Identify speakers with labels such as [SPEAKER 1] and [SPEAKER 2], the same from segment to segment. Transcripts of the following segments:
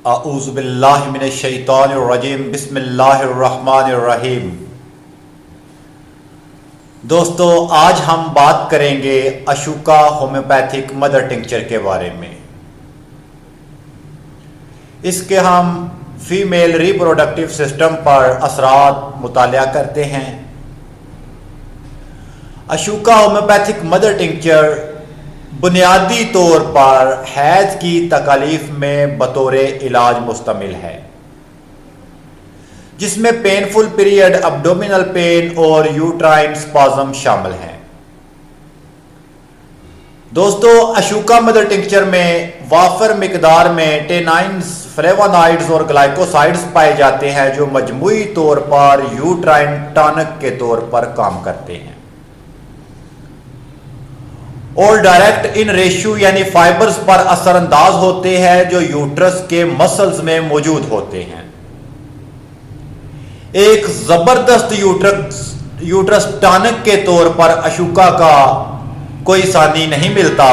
[SPEAKER 1] अऊज़ु बिल्लाहि मिनश शैतानिर रजीम बिस्मिल्लाहिर रहमानिर रहीम। दोस्तों, आज हम बात करेंगे अशोका होम्योपैथिक मदर टिंक्चर के बारे में। इसके हम फीमेल रिप्रोडक्टिव सिस्टम पर असरात मुतालिया करते हैं। अशोका होम्योपैथिक मदर टिंक्चर बुनियादी तौर पर हैज़ की तकलीफ में बतौर इलाज मुश्तमिल है, जिसमें पेनफुल पीरियड, अब्डोमिनल पेन और यूट्राइन स्पाज्म शामिल हैं। दोस्तों, अशोका मदर टिंक्चर में वाफर मिकदार में टेनाइन्स, फ्लेवोनॉइड्स और ग्लाइकोसाइड्स पाए जाते हैं, जो मजमूई तौर पर यूट्राइन टॉनिक के तौर पर काम करते हैं और डायरेक्ट इन रेशियो यानी फाइबर्स पर असरअंदाज होते हैं जो यूट्रस के मसल्स में मौजूद होते हैं। एक जबरदस्त यूट्रस टॉनिक के तौर पर अशोका का कोई सानी नहीं मिलता।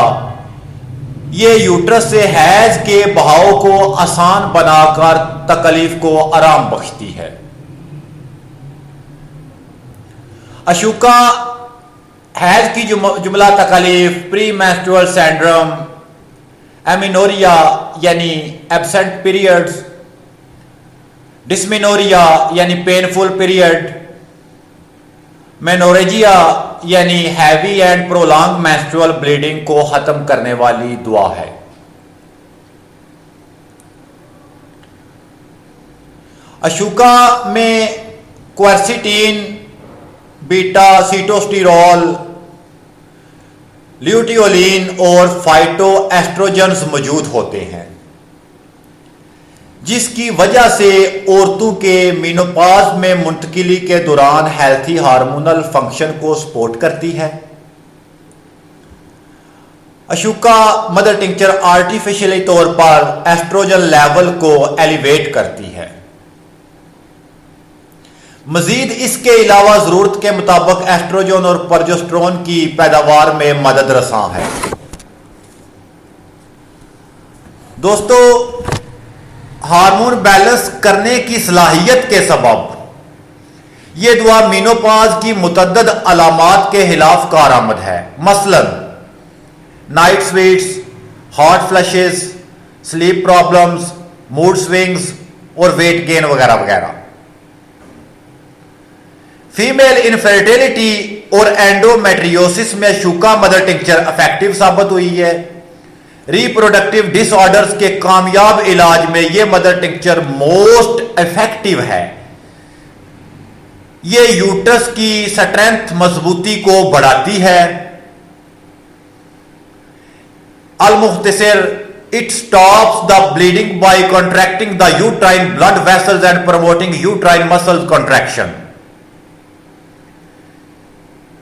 [SPEAKER 1] ये यूट्रस से हैज के बहाव को आसान बनाकर तकलीफ को आराम बख्शती है। अशोका हैज की जुमला तकलीफ, प्री मेंस्ट्रुअल सिंड्रोम, एमिनोरिया यानी एब्सेंट पीरियड्स, डिस्मेनोरिया यानी पेनफुल पीरियड, मेनोरेजिया यानी heavy and prolong menstrual bleeding को खत्म करने वाली दुआ है। अशोका में क्वेरसिटीन, बीटा सीटोस्टिरोल, ल्यूटियोलिन और फाइटो एस्ट्रोजेंस मौजूद होते हैं, जिसकी वजह से औरतों के मेनोपॉज में मुंतकिली के दौरान हेल्थी हार्मोनल फंक्शन को सपोर्ट करती है। अशोका मदर टिंक्चर आर्टिफिशियली तौर पर एस्ट्रोजन लेवल को एलिवेट करती है। मजीद इसके अलावा जरूरत के मुताबिक एस्ट्रोजन और प्रोजेस्टेरोन की पैदावार में मदद रसां है। दोस्तों, हार्मोन बैलेंस करने की सलाहियत के सबब यह दुआ मेनोपॉज की मुतअद्दिद अलामात के खिलाफ कारआमद है, मसलन night sweets, hot flushes, sleep problems, mood swings और वेट गेन वगैरह वगैरह। फीमेल इनफर्टिलिटी और एंडोमेट्रियोसिस में अशोका मदर टिंक्चर इफेक्टिव साबित हुई है। रिप्रोडक्टिव डिसऑर्डर्स के कामयाब इलाज में यह मदर टिंक्चर मोस्ट इफेक्टिव है। यह यूट्रस की स्ट्रेंथ, मजबूती को बढ़ाती है। अल-मुख्तसर, it stops the bleeding by contracting the uterine blood vessels and promoting uterine muscle contraction.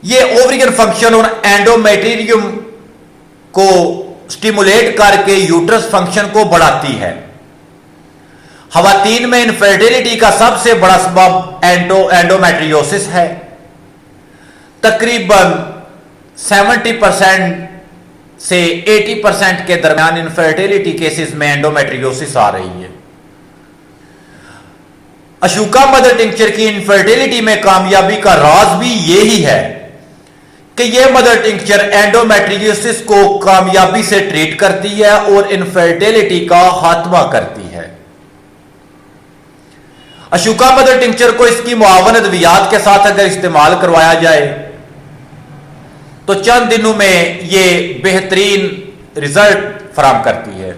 [SPEAKER 1] ये ओवरियन फंक्शन और एंडोमेट्रियम को स्टिमुलेट करके यूट्रस फंक्शन को बढ़ाती है। खवातीन में इनफर्टिलिटी का सबसे बड़ा सबब एंडोमेट्रियोसिस है। तकरीबन 70% से 80% के दरमियान इनफर्टिलिटी केसेस में एंडोमेट्रियोसिस आ रही है। अशोका मदर टिंक्चर की इनफर्टिलिटी में कामयाबी का राज भी यही है कि यह मदर टिंक्चर एंडोमेट्रियोसिस को कामयाबी से ट्रीट करती है और इनफर्टिलिटी का खात्मा करती है। अशोका मदर टिंक्चर को इसकी मुआवन अद्वियात के साथ अगर इस्तेमाल करवाया जाए तो चंद दिनों में यह बेहतरीन रिजल्ट फराहम करती है।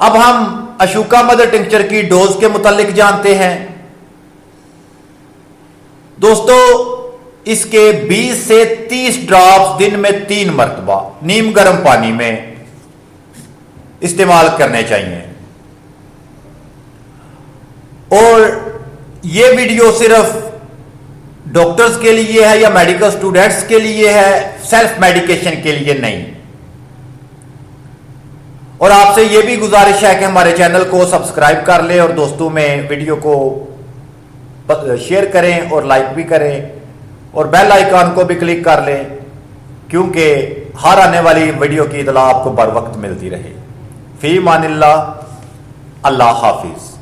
[SPEAKER 1] अब हम अशोका मदर टिंक्चर की डोज के मुतालिक जानते हैं। दोस्तों, इसके 20 से 30 ड्रॉप्स दिन में 3 मरतबा नीम गर्म पानी में इस्तेमाल करने चाहिए। और यह वीडियो सिर्फ डॉक्टर्स के लिए है या मेडिकल स्टूडेंट्स के लिए है, सेल्फ मेडिकेशन के लिए नहीं। और आपसे यह भी गुजारिश है कि हमारे चैनल को सब्सक्राइब कर लें और दोस्तों में वीडियो को शेयर करें और लाइक भी करें और बेल आइकन को भी क्लिक कर लें, क्योंकि हर आने वाली वीडियो की इतला आपको बर वक्त मिलती रहे। फी मानिल्लाह। अल्लाह हाफिज।